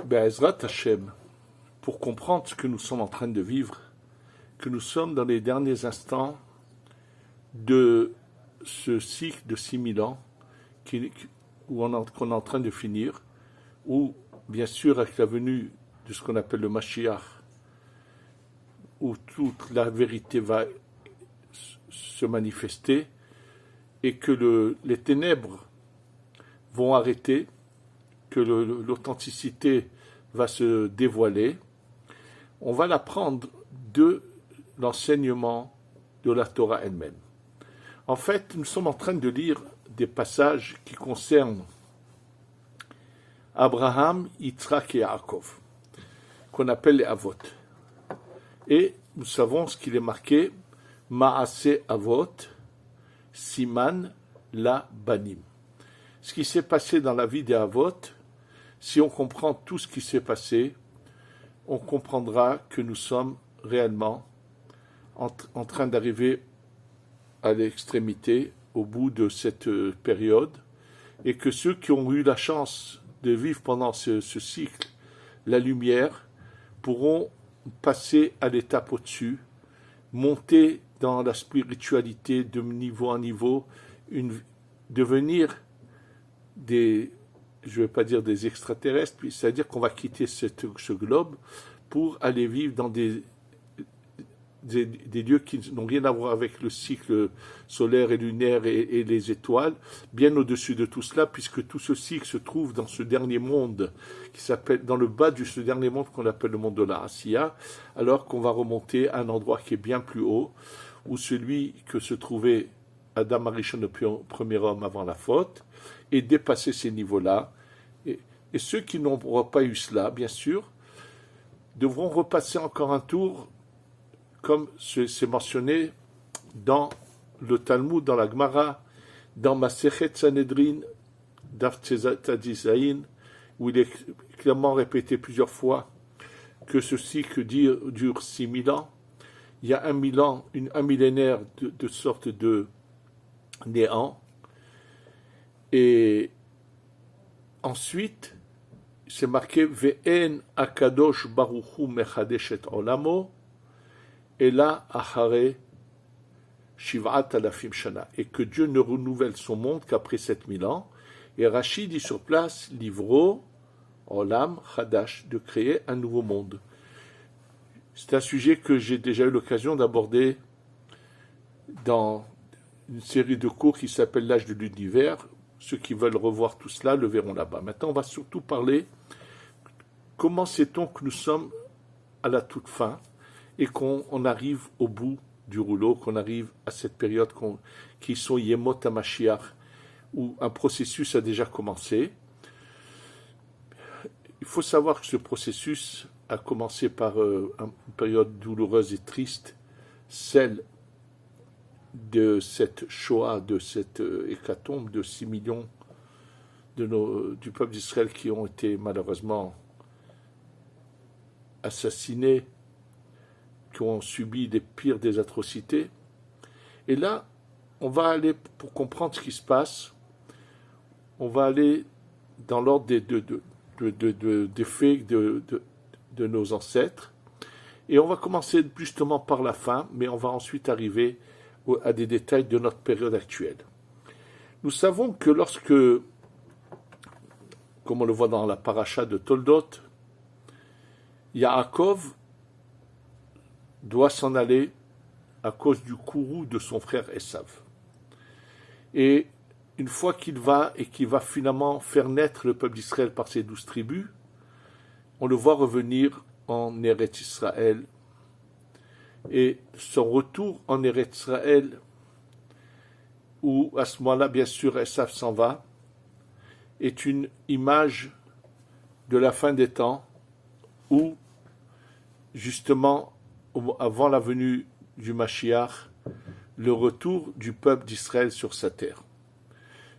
Be'ezrat Hashem, pour comprendre ce que nous sommes en train de vivre, que nous sommes dans les derniers instants de ce cycle de 6000 ans qu'on est en train de finir, où, bien sûr, avec la venue de ce qu'on appelle le Mashiach, où toute la vérité va se manifester et que les ténèbres vont arrêter, que l'authenticité va se dévoiler, on va l'apprendre de l'enseignement de la Torah elle-même. En fait, nous sommes en train de lire des passages qui concernent Abraham, Yitzhak et Yaakov, qu'on appelle les Avot. Et nous savons ce qu'il est marqué, Maaseh Avot, Siman la Banim. Ce qui s'est passé dans la vie des Avot, si on comprend tout ce qui s'est passé, on comprendra que nous sommes réellement en train d'arriver à l'extrémité, au bout de cette période, et que ceux qui ont eu la chance de vivre pendant ce cycle, la lumière, pourront passer à l'étape au-dessus, monter dans la spiritualité de niveau en niveau, devenir des, je ne vais pas dire des extraterrestres, c'est-à-dire qu'on va quitter ce globe pour aller vivre dans des lieux qui n'ont rien à voir avec le cycle solaire et lunaire et les étoiles, bien au-dessus de tout cela, puisque tout ce cycle se trouve dans ce dernier monde, qui s'appelle, dans le bas de ce dernier monde qu'on appelle le monde de la Asiya, alors qu'on va remonter à un endroit qui est bien plus haut, où celui que se trouvait Adam Arishon, le premier homme avant la faute, et dépasser ces niveaux-là. Et ceux qui n'auront pas eu cela, bien sûr, devront repasser encore un tour, comme c'est mentionné dans le Talmud, dans la Gemara, dans Masechet Sanhedrin, Daf Tzadizayin, où il est clairement répété plusieurs fois que ce cycle dure 6000 ans. Il y a un millénaire de sorte de néant. Et ensuite, c'est marqué Ve'en akadosh baruchu mechadesh et olamo ela achare shivat alafim shana, et que Dieu ne renouvelle son monde qu'après 7000 ans. Et Rachid dit sur place livro olam chadash, de créer un nouveau monde. C'est un sujet que j'ai déjà eu l'occasion d'aborder dans une série de cours qui s'appelle l'âge de l'univers. Ceux qui veulent revoir tout cela le verront là-bas. Maintenant, on va surtout parler comment sait-on que nous sommes à la toute fin et qu'on arrive au bout du rouleau, qu'on arrive à cette période qui sont Yemot HaMashiach, où un processus a déjà commencé. Il faut savoir que ce processus a commencé par une période douloureuse et triste, celle de cette Shoah, de cette hécatombe de 6 millions du peuple d'Israël qui ont été malheureusement assassinés, qui ont subi les pires des atrocités. Et là, on va aller, pour comprendre ce qui se passe, on va aller dans l'ordre des faits de nos ancêtres, et on va commencer justement par la fin, mais on va ensuite arriver à des détails de notre période actuelle. Nous savons que lorsque, comme on le voit dans la paracha de Toldot, Yaakov doit s'en aller à cause du courroux de son frère Esav. Et une fois qu'il va finalement faire naître le peuple d'Israël par ses 12 tribus, on le voit revenir en Eretz Israël. Et son retour en Eretz Israël, où à ce moment-là, bien sûr, Esav s'en va, est une image de la fin des temps, où, justement, avant la venue du Mashiach, le retour du peuple d'Israël sur sa terre.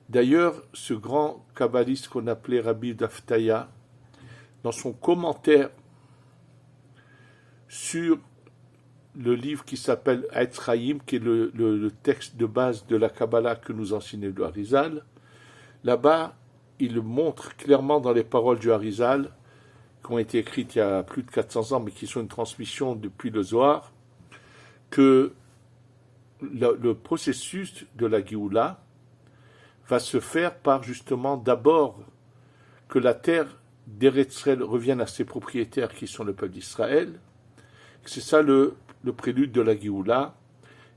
D'ailleurs, ce grand kabbaliste qu'on appelait Rabbi Daftaya, dans son commentaire sur le livre qui s'appelle Eitz Chaim, qui est le texte de base de la Kabbalah que nous enseignait le Harizal, là-bas, il montre clairement dans les paroles du Harizal qui ont été écrites il y a plus de 400 ans, mais qui sont une transmission depuis le Zohar, que le processus de la Géoula va se faire par justement d'abord que la terre d'Eretz Israël revienne à ses propriétaires qui sont le peuple d'Israël. C'est ça le prélude de la Géoula,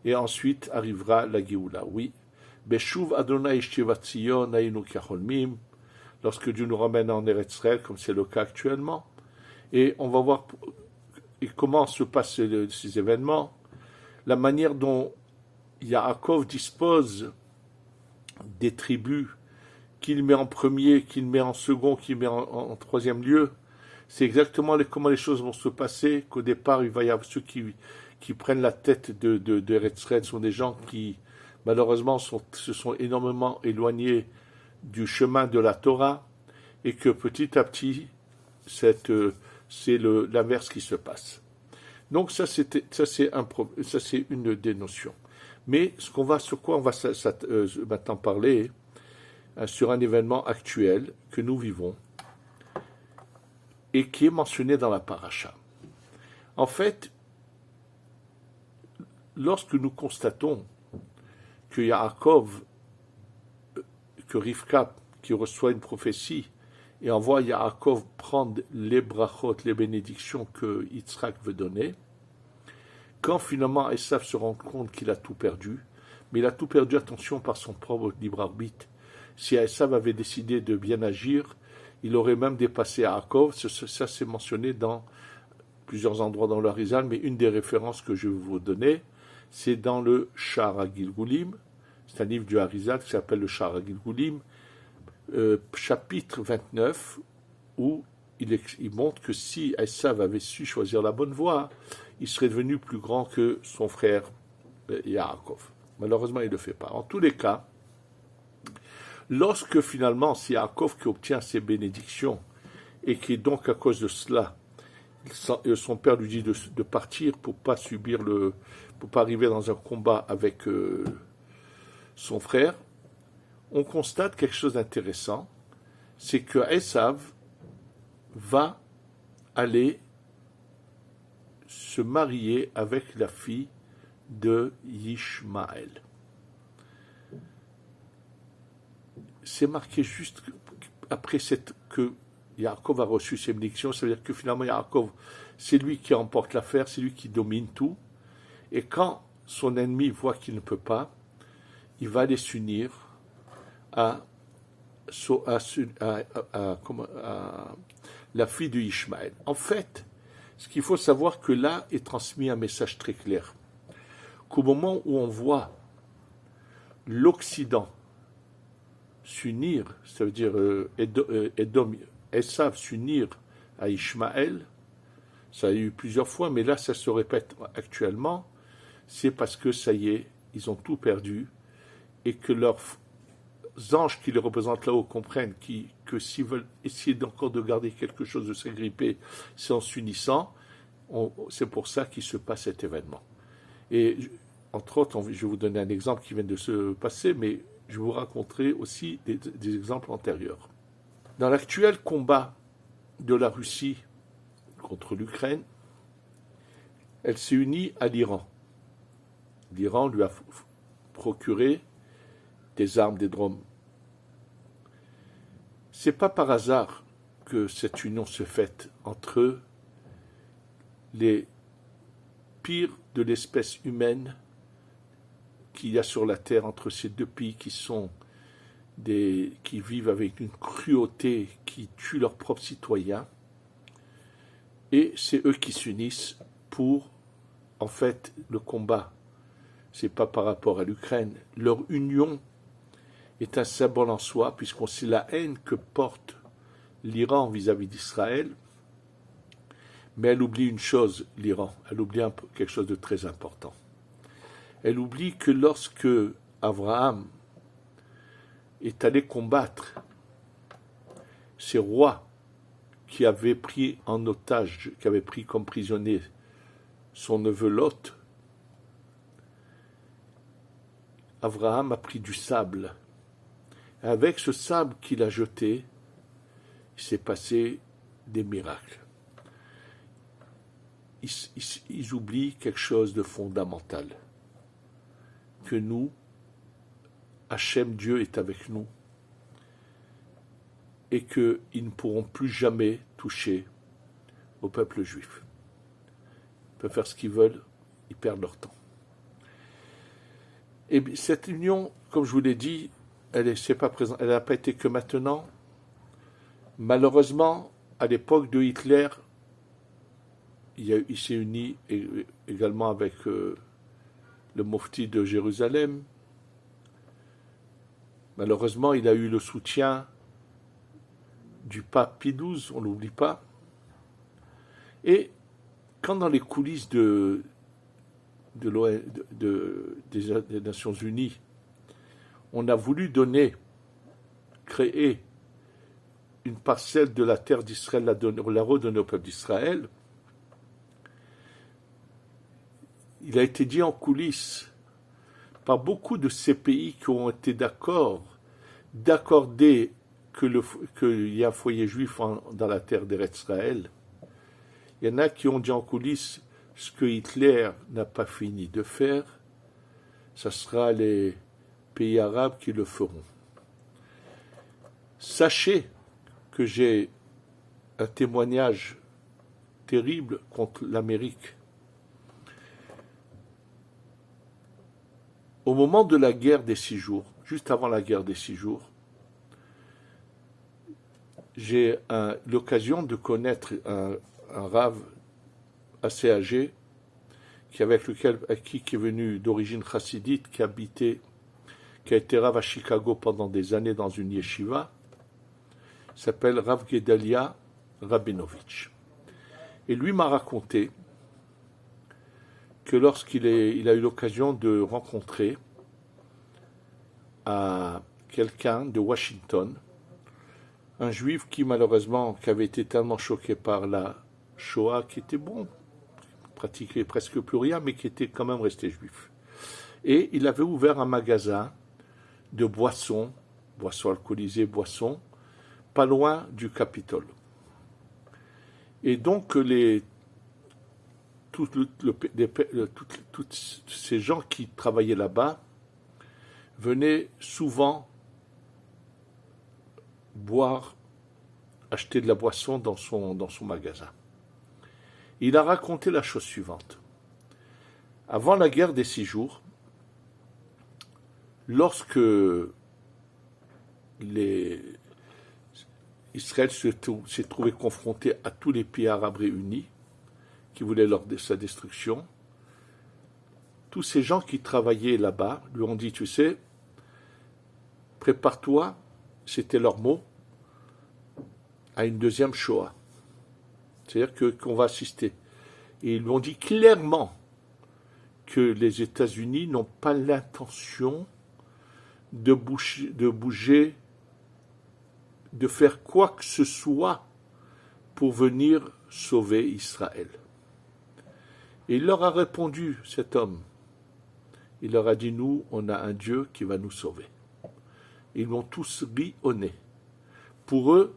et ensuite arrivera la Géoula. Oui. Beshuv Adonai Sheva Tzion Ayinu Kacholmim, lorsque Dieu nous ramène en Eretz Israël, comme c'est le cas actuellement. Et on va voir comment se passent ces événements, la manière dont Yaakov dispose des tribus qu'il met en premier, qu'il met en second, qu'il met en troisième lieu. C'est exactement comment les choses vont se passer, qu'au départ, il va y avoir ceux qui prennent la tête de Eretz Israël sont des gens qui, malheureusement, se sont énormément éloignés du chemin de la Torah, et que petit à petit, c'est l'inverse qui se passe. Donc ça c'est une des notions. Mais sur quoi on va maintenant parler, sur un événement actuel que nous vivons et qui est mentionné dans la paracha. En fait, lorsque nous constatons que Yaakov, que Rivka, qui reçoit une prophétie et envoie Yaakov prendre les brachot, les bénédictions que Yitzhak veut donner, quand finalement Esav se rend compte qu'il a tout perdu, mais il a tout perdu, attention, par son propre libre arbitre. Si Esav avait décidé de bien agir, il aurait même dépassé Yaakov. Ça c'est mentionné dans plusieurs endroits dans le Harizal, mais une des références que je vais vous donner, c'est dans le Sha'ar HaGilgulim. C'est un livre du Harizal qui s'appelle le Sha'ar HaGilgulim, chapitre 29, où il montre que si Esav avait su choisir la bonne voie, il serait devenu plus grand que son frère Yaakov. Malheureusement, il ne le fait pas. En tous les cas, lorsque finalement c'est Yaakov qui obtient ses bénédictions, et qui donc à cause de cela, son père lui dit de partir pour pas arriver dans un combat avec son frère, on constate quelque chose d'intéressant, c'est que Esav va aller se marier avec la fille de Yishmaël. C'est marqué juste après que Yaakov a reçu ses bénédictions, ça veut dire que finalement Yaakov, c'est lui qui remporte l'affaire, c'est lui qui domine tout, et quand son ennemi voit qu'il ne peut pas, il va aller s'unir à la fille de Ishmaël. En fait, ce qu'il faut savoir que là est transmis un message très clair, qu'au moment où on voit l'Occident s'unir, ça veut dire Esav s'unir à Ishmaël, ça a eu plusieurs fois, mais là ça se répète actuellement, c'est parce que ça y est, ils ont tout perdu, et que leurs anges qui les représentent là-haut comprennent que s'ils veulent essayer encore de garder quelque chose de s'agripper, c'est en s'unissant, c'est pour ça qu'il se passe cet événement. Et entre autres, je vais vous donner un exemple qui vient de se passer, mais je vous raconterai aussi des exemples antérieurs. Dans l'actuel combat de la Russie contre l'Ukraine, elle s'est unie à l'Iran. L'Iran lui a procuré des armes, des drones. C'est pas par hasard que cette union se fait entre les pires de l'espèce humaine qu'il y a sur la terre, entre ces deux pays qui vivent avec une cruauté, qui tuent leurs propres citoyens, et c'est eux qui s'unissent pour, en fait, le combat. C'est pas par rapport à l'Ukraine. Leur union est un symbole en soi, puisqu'on sait la haine que porte l'Iran vis-à-vis d'Israël, mais elle oublie une chose, l'Iran, elle oublie quelque chose de très important. Elle oublie que lorsque Abraham est allé combattre ces rois qui avaient pris en otage, qui avaient pris comme prisonnier son neveu Lot, Abraham a pris du sable. Et avec ce sable qu'il a jeté, il s'est passé des miracles. ils oublient quelque chose de fondamental. Que nous, Hachem, Dieu est avec nous. Et qu'ils ne pourront plus jamais toucher au peuple juif. Ils peuvent faire ce qu'ils veulent, ils perdent leur temps. Et cette union, comme je vous l'ai dit, elle n'a pas été que maintenant. Malheureusement, à l'époque de Hitler, il s'est uni également avec le mufti de Jérusalem. Malheureusement, il a eu le soutien du pape Pie XII, on ne l'oublie pas. Et quand dans les coulisses des Nations Unies, on a voulu créer une parcelle de la terre d'Israël, la redonner au peuple d'Israël, il a été dit en coulisses par beaucoup de ces pays qui ont été d'accorder qu'il y a un foyer juif dans la terre d'Eretz Israël. Il y en a qui ont dit en coulisses ce que Hitler n'a pas fini de faire, ce sera les pays arabes qui le feront. Sachez que j'ai un témoignage terrible contre l'Amérique. Au moment de la guerre des 6 jours, juste avant la guerre des 6 jours, j'ai l'occasion de connaître un rave assez âgé, qui est venu d'origine chassidite, qui a été rave à Chicago pendant des années dans une yeshiva, s'appelle Rav Gedalia Rabinovitch. Et lui m'a raconté que lorsqu'il a eu l'occasion de rencontrer quelqu'un de Washington, un juif qui malheureusement avait été tellement choqué par la Shoah, qui était pratiquait presque plus rien, mais qui était quand même resté juif. Et il avait ouvert un magasin de boissons alcoolisées, pas loin du Capitole. Et donc tous ces gens qui travaillaient là-bas venaient souvent acheter de la boisson dans son magasin. Il a raconté la chose suivante. Avant la guerre des 6 jours, lorsque Israël s'est trouvé confronté à tous les pays arabes réunis qui voulaient sa destruction, tous ces gens qui travaillaient là-bas lui ont dit, tu sais, prépare-toi, c'était leur mot, à une deuxième Shoah. C'est-à-dire qu'on va assister. Et ils lui ont dit clairement que les États-Unis n'ont pas l'intention de bouger, de faire quoi que ce soit pour venir sauver Israël. Et il leur a répondu, cet homme. Il leur a dit, nous, on a un Dieu qui va nous sauver. Ils l'ont tous ri au nez. Pour eux,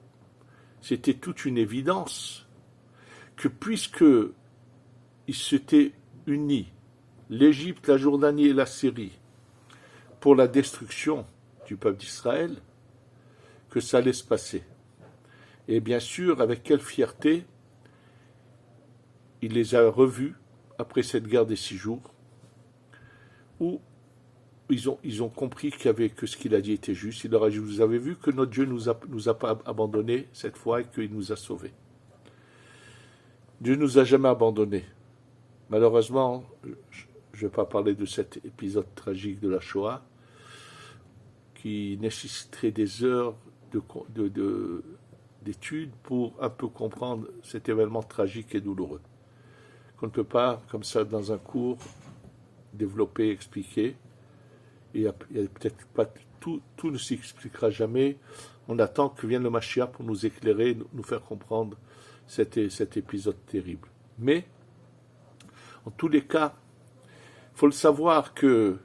c'était toute une évidence que puisque ils s'étaient unis, l'Égypte, la Jordanie et la Syrie, pour la destruction du peuple d'Israël, que ça allait se passer. Et bien sûr, avec quelle fierté, il les a revus après cette guerre des 6 jours, où ils ont compris que ce qu'il a dit était juste. Il leur a dit, vous avez vu que notre Dieu nous a pas abandonnés cette fois et qu'il nous a sauvés. Dieu ne nous a jamais abandonnés. Malheureusement, je ne vais pas parler de cet épisode tragique de la Shoah, qui nécessiterait des heures d'études pour un peu comprendre cet événement tragique et douloureux. Qu'on ne peut pas, comme ça, dans un cours, développer, expliquer. Et il y a peut-être pas tout ne s'expliquera jamais. On attend que vienne le Mashiach pour nous éclairer, nous faire comprendre cet épisode terrible. Mais, en tous les cas, il faut le savoir que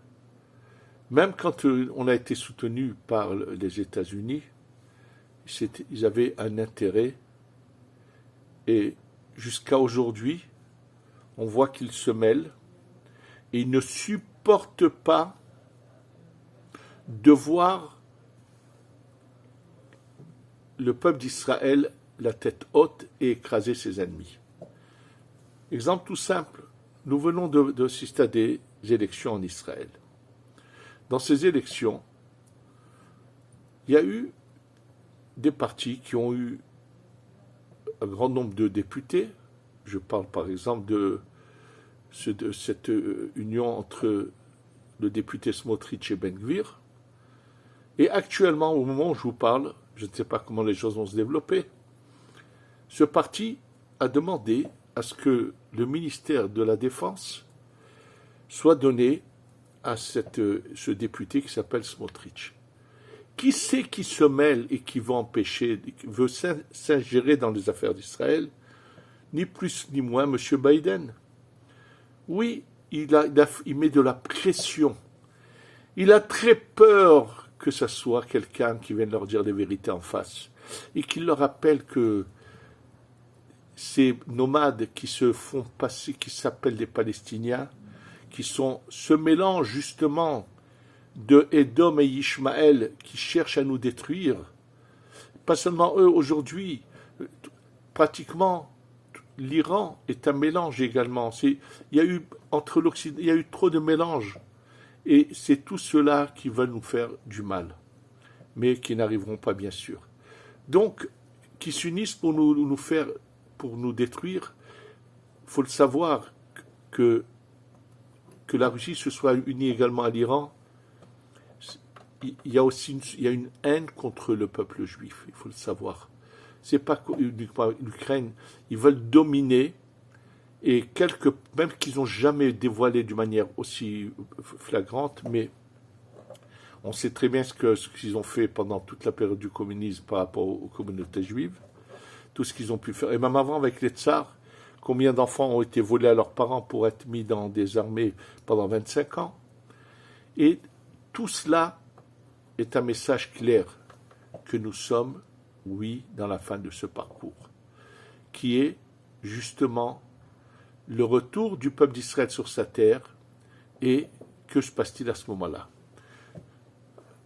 même quand on a été soutenu par les États-Unis, ils avaient un intérêt, et jusqu'à aujourd'hui, on voit qu'il se mêle et il ne supporte pas de voir le peuple d'Israël la tête haute et écraser ses ennemis. Exemple tout simple, nous venons d'assister à des élections en Israël. Dans ces élections, il y a eu des partis qui ont eu un grand nombre de députés. Je parle par exemple de cette union entre le député Smotrich et Ben-Gvir. Et actuellement, au moment où je vous parle, je ne sais pas comment les choses vont se développer, ce parti a demandé à ce que le ministère de la Défense soit donné à ce député qui s'appelle Smotrich. Qui c'est qui se mêle et qui veut empêcher, qui veut s'ingérer dans les affaires d'Israël? Ni plus ni moins M. Biden. Oui, il met de la pression. Il a très peur que ce soit quelqu'un qui vienne leur dire les vérités en face et qu'il leur rappelle que ces nomades qui se font passer, qui s'appellent des Palestiniens, qui sont ce mélange justement de Édom et Ishmaël qui cherchent à nous détruire. Pas seulement eux, aujourd'hui, pratiquement l'Iran est un mélange également. Il y a eu entre l'Occident, il y a eu trop de mélanges. Et c'est tous ceux-là qui veulent nous faire du mal, mais qui n'arriveront pas, bien sûr. Donc, qui s'unissent pour nous faire, pour nous détruire. Il faut le savoir que la Russie se soit unie également à l'Iran. Il y a une haine contre le peuple juif, il faut le savoir. C'est pas uniquement l'Ukraine, ils veulent dominer, et même qu'ils n'ont jamais dévoilé d'une manière aussi flagrante, mais on sait très bien ce qu'ils ont fait pendant toute la période du communisme par rapport aux communautés juives, tout ce qu'ils ont pu faire. Et même avant, avec les tsars, combien d'enfants ont été volés à leurs parents pour être mis dans des armées pendant 25 ans. Et tout cela est un message clair que nous sommes, oui, dans la fin de ce parcours, qui est justement le retour du peuple d'Israël sur sa terre. Et que se passe-t-il à ce moment-là?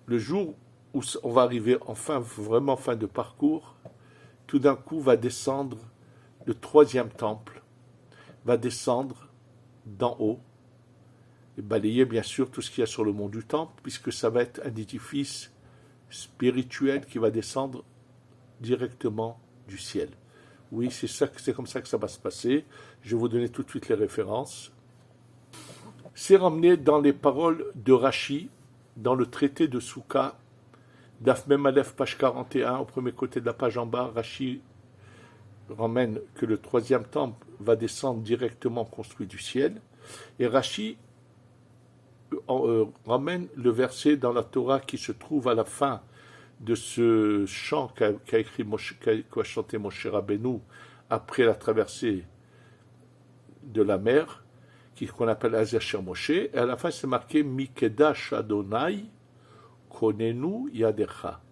Le jour où on va arriver vraiment fin de parcours, tout d'un coup va descendre le troisième temple, va descendre d'en haut, et balayer bien sûr tout ce qu'il y a sur le mont du temple, puisque ça va être un édifice spirituel qui va descendre directement du ciel. Oui, c'est comme ça que ça va se passer. Je vais vous donner tout de suite les références. C'est ramené dans les paroles de Rashi, dans le traité de Souka, Daf Mem Aleph, page 41, au premier côté de la page en bas. Rashi ramène que le troisième temple va descendre directement construit du ciel. Et Rashi ramène le verset dans la Torah qui se trouve à la fin de ce chant qu'a chanté Moshe Rabbeinu après la traversée de la mer, qu'on appelle Azasher Moshe, et à la fin c'est marqué Mikedash Adonai Konenu Yadecha,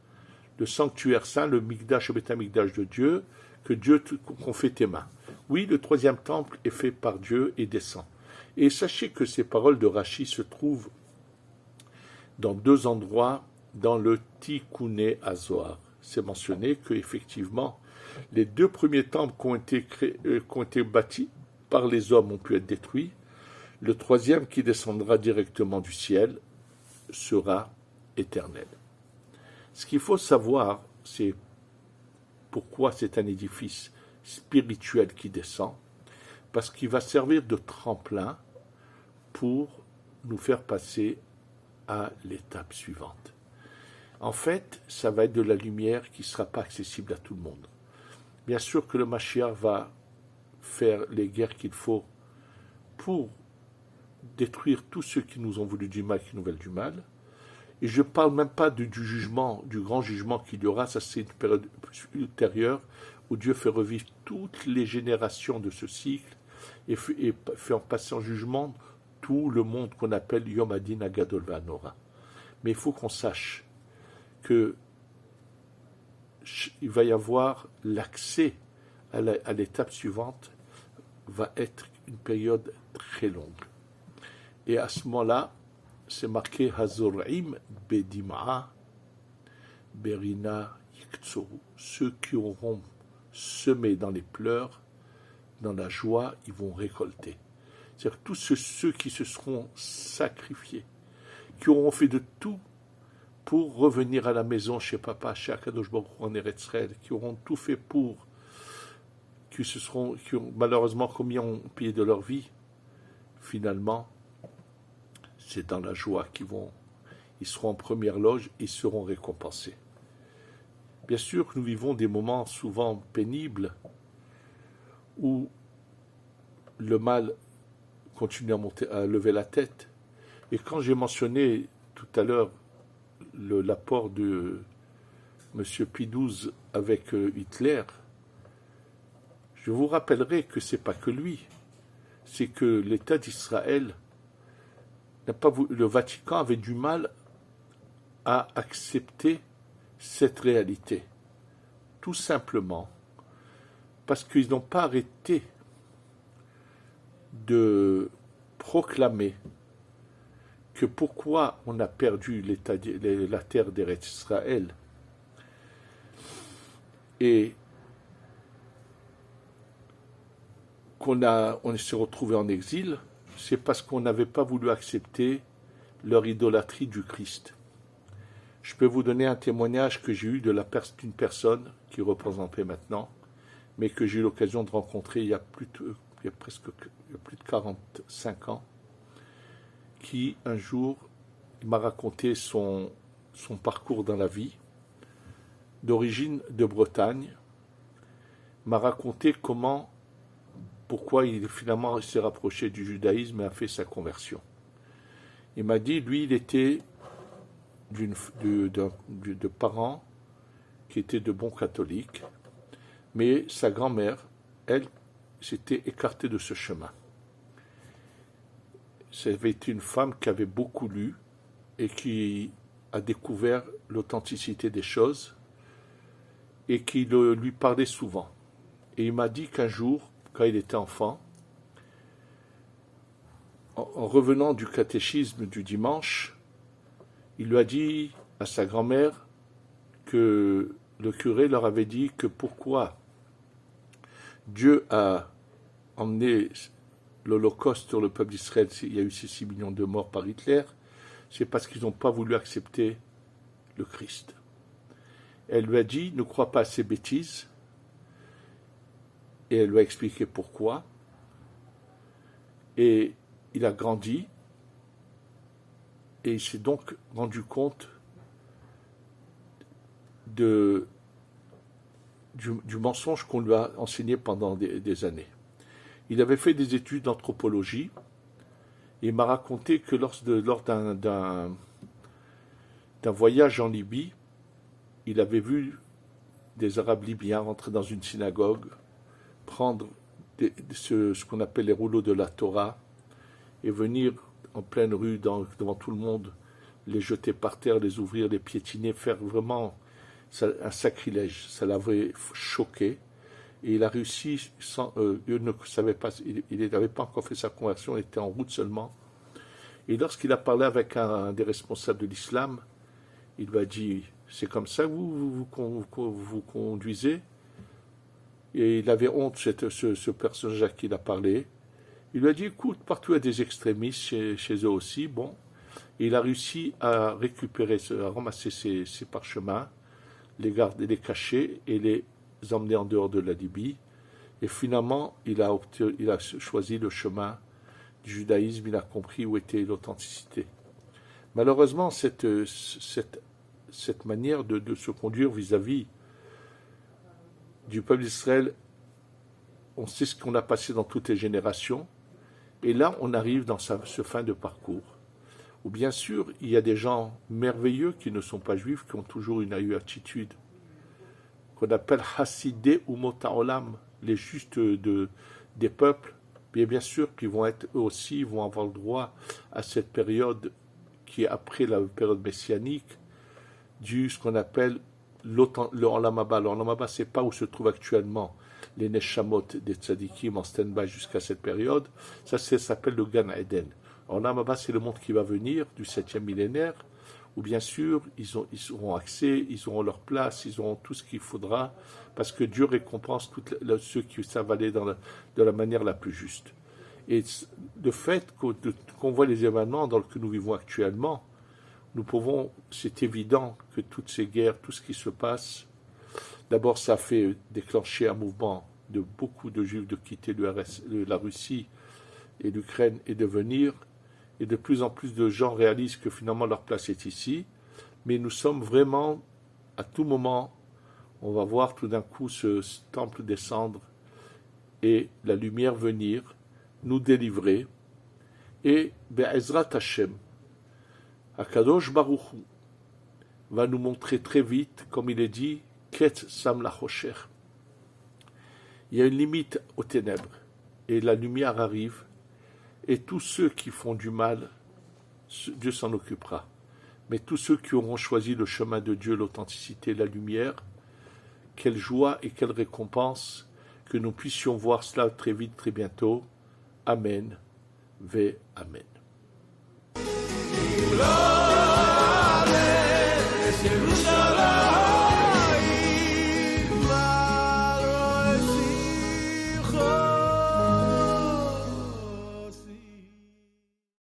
le sanctuaire saint, le Mikdash, le Betamikdash de Dieu, qu'on fait tes mains. Oui, le troisième temple est fait par Dieu et descend. Et sachez que ces paroles de Rashi se trouvent dans deux endroits dans le Tikkuné Hazohar. C'est mentionné qu'effectivement, les deux premiers temples qui ont été bâtis par les hommes ont pu être détruits. Le troisième, qui descendra directement du ciel, sera éternel. Ce qu'il faut savoir, c'est pourquoi c'est un édifice spirituel qui descend, parce qu'il va servir de tremplin pour nous faire passer à l'étape suivante. En fait, ça va être de la lumière qui ne sera pas accessible à tout le monde. Bien sûr que le Mashiach va faire les guerres qu'il faut pour détruire tous ceux qui nous ont voulu du mal, qui nous veulent du mal. Et je ne parle même pas du jugement, du grand jugement qu'il y aura, ça c'est une période ultérieure, où Dieu fait revivre toutes les générations de ce cycle et fait en passer en jugement tout le monde qu'on appelle Yom Hadin Agadol Ve'Hanora. Mais il faut qu'on sache qu'il va y avoir l'accès à l'étape suivante va être une période très longue. Et à ce moment-là, c'est marqué Hazor'im Bedim'a Berina Yiktsoru. Ceux qui auront semé dans les pleurs, dans la joie, ils vont récolter. C'est-à-dire tous ceux qui se seront sacrifiés, qui auront fait de tout pour revenir à la maison chez papa, chez Akadosh Baruch Hu en Eretz Israël, qui auront tout fait pour, qui ont malheureusement commis en payé de leur vie, finalement, c'est dans la joie ils seront en première loge, ils seront récompensés. Bien sûr, nous vivons des moments souvent pénibles où le mal continue à lever la tête. Et quand j'ai mentionné tout à l'heure l'apport de M. Pidouze avec Hitler, je vous rappellerai que ce n'est pas que lui, c'est que l'État d'Israël le Vatican avait du mal à accepter cette réalité. Tout simplement parce qu'ils n'ont pas arrêté de proclamer que pourquoi on a perdu la terre d'Eretz Israël et on s'est retrouvé en exil, c'est parce qu'on n'avait pas voulu accepter leur idolâtrie du Christ. Je peux vous donner un témoignage que j'ai eu d'une personne qui est représentée maintenant, mais que j'ai eu l'occasion de rencontrer il y a plus de 45 ans, qui un jour m'a raconté son parcours dans la vie, d'origine de Bretagne, m'a raconté pourquoi il finalement s'est rapproché du judaïsme et a fait sa conversion. Il m'a dit, lui, il était de parents qui étaient de bons catholiques, mais sa grand-mère, elle, s'était écartée de ce chemin. Ça avait été une femme qui avait beaucoup lu et qui a découvert l'authenticité des choses et qui lui parlait souvent. Et il m'a dit qu'un jour, quand il était enfant, en revenant du catéchisme du dimanche, il lui a dit à sa grand-mère que le curé leur avait dit que pourquoi Dieu a emmené l'Holocauste sur le peuple d'Israël, il y a eu ces 6 millions de morts par Hitler, c'est parce qu'ils n'ont pas voulu accepter le Christ. Elle lui a dit, ne crois pas à ces bêtises, et elle lui a expliqué pourquoi, et il a grandi, et il s'est donc rendu compte du mensonge qu'on lui a enseigné pendant des années. Il avait fait des études d'anthropologie, et il m'a raconté que lors d'un voyage en Libye, il avait vu des Arabes libyens rentrer dans une synagogue, prendre ce qu'on appelle les rouleaux de la Torah, et venir en pleine rue, devant tout le monde, les jeter par terre, les ouvrir, les piétiner, faire vraiment un sacrilège. Ça l'avait choqué. Et il a réussi, il ne savait pas, il n'avait pas encore fait sa conversion, il était en route seulement. Et lorsqu'il a parlé avec un des responsables de l'islam, il lui a dit, c'est comme ça que vous conduisez? Et il avait honte, ce personnage à qui il a parlé. Il lui a dit, écoute, partout il y a des extrémistes chez eux aussi. Bon, et il a réussi à ramasser ses parchemins, les cacher et les emmener en dehors de la Libye. Et finalement, il a choisi le chemin du judaïsme, il a compris où était l'authenticité. Malheureusement, cette manière de se conduire vis-à-vis du peuple d'Israël, on sait ce qu'on a passé dans toutes les générations, et là, on arrive dans ce fin de parcours, où bien sûr, il y a des gens merveilleux qui ne sont pas juifs, qui ont toujours une attitude qu'on appelle Hassidé ou Motaolam, les justes des peuples, mais bien sûr qu'ils vont être eux aussi, vont avoir le droit à cette période qui est après la période messianique, ce qu'on appelle le Olam Haba. Le Olam Haba, ce n'est pas où se trouve actuellement les neshamot des tzadikim en stand-by jusqu'à cette période. Ça s'appelle le Gan Eden. Alors là, c'est le monde qui va venir du 7e millénaire, où bien sûr, ils auront accès, ils auront leur place, ils auront tout ce qu'il faudra, parce que Dieu récompense ceux qui savent aller de la manière la plus juste. Et le fait qu'on voit les événements dans lesquels nous vivons actuellement, c'est évident que toutes ces guerres, tout ce qui se passe, d'abord ça a fait déclencher un mouvement de beaucoup de Juifs de quitter la Russie et l'Ukraine et de venir, et de plus en plus de gens réalisent que finalement leur place est ici, mais nous sommes vraiment, à tout moment, on va voir tout d'un coup ce temple descendre et la lumière venir, nous délivrer, et Be'ezrat Hashem, Akadosh Baruch Hu, va nous montrer très vite, comme il est dit, Ket Sam Lachosher. Il y a une limite aux ténèbres, et la lumière arrive, et tous ceux qui font du mal, Dieu s'en occupera. Mais tous ceux qui auront choisi le chemin de Dieu, l'authenticité, la lumière, quelle joie et quelle récompense que nous puissions voir cela très vite, très bientôt. Amen. Ve Amen.